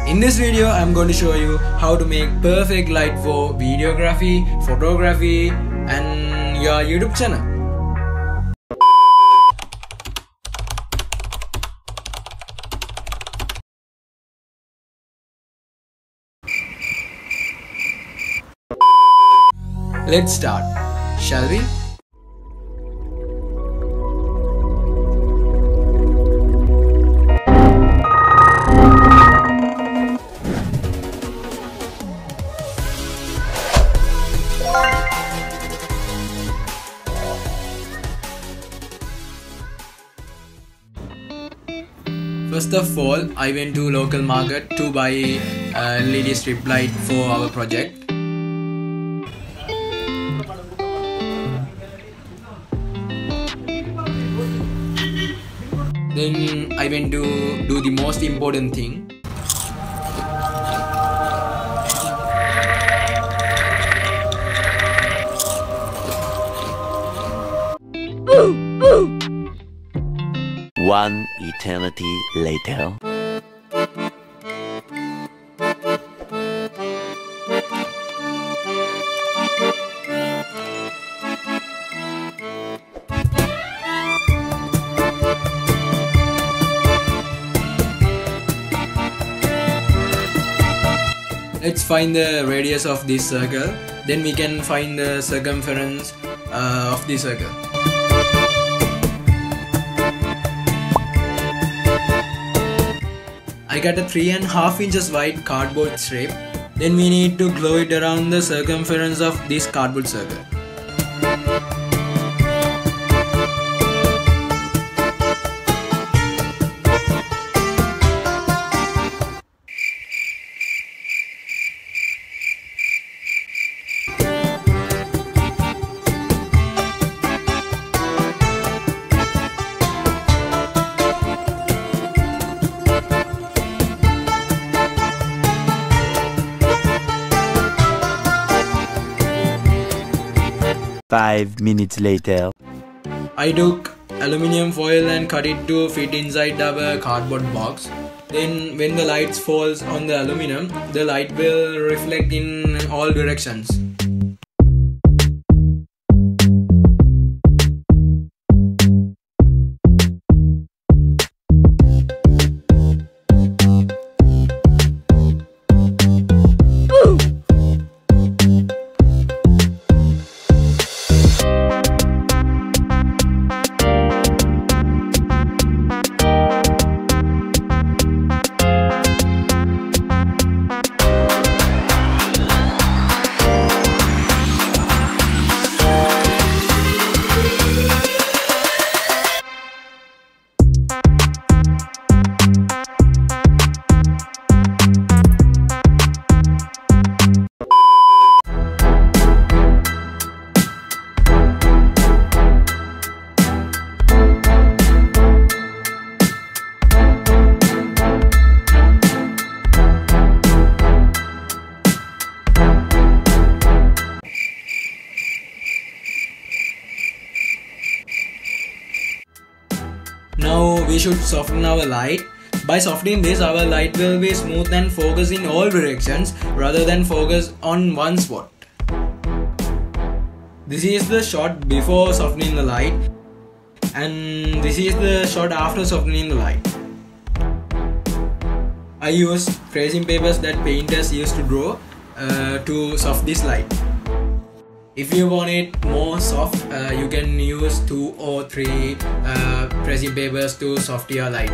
In this video, I'm going to show you how to make perfect light for videography, photography and your YouTube channel. Let's start, shall we? First of all, I went to local market to buy LED strip light for our project. Then I went to do the most important thing. One eternity later. Let's find the radius of this circle. Then we can find the circumference of the circle. I got a 3.5 inches wide cardboard strip. Then we need to glue it around the circumference of this cardboard circle. Five minutes later. I took aluminium foil and cut it to fit inside our cardboard box. Then when the light falls on the aluminum, the light will reflect in all directions. Now we should soften our light. By softening this, our light will be smooth and focus in all directions rather than focus on one spot. This is the shot before softening the light, and this is the shot after softening the light. I use tracing papers that painters used to draw to soften this light. If you want it more soft, you can use 2 or 3 tracing papers to soften your light.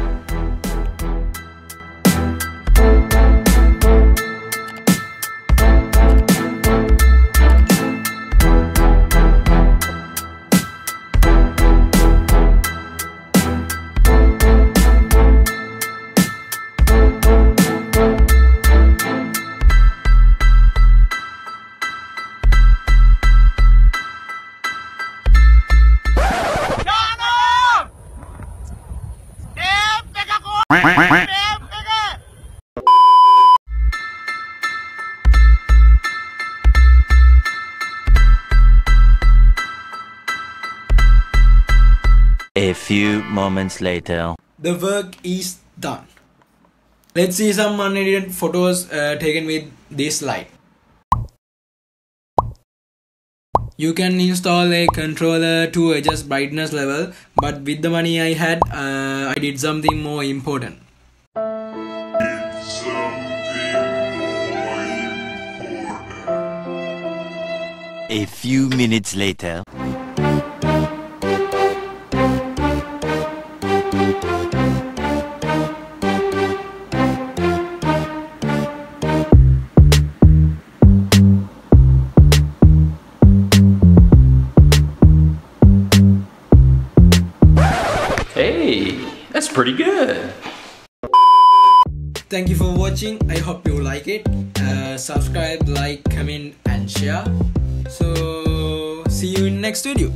A few moments later. The work is done. Let's see some unedited photos taken with this light. You can install a controller to adjust brightness level, but with the money I had, I did something more important. A few minutes later. Hey, that's pretty good. Thank you for watching. I hope you like it. Subscribe, like, comment and share. So see you in next video.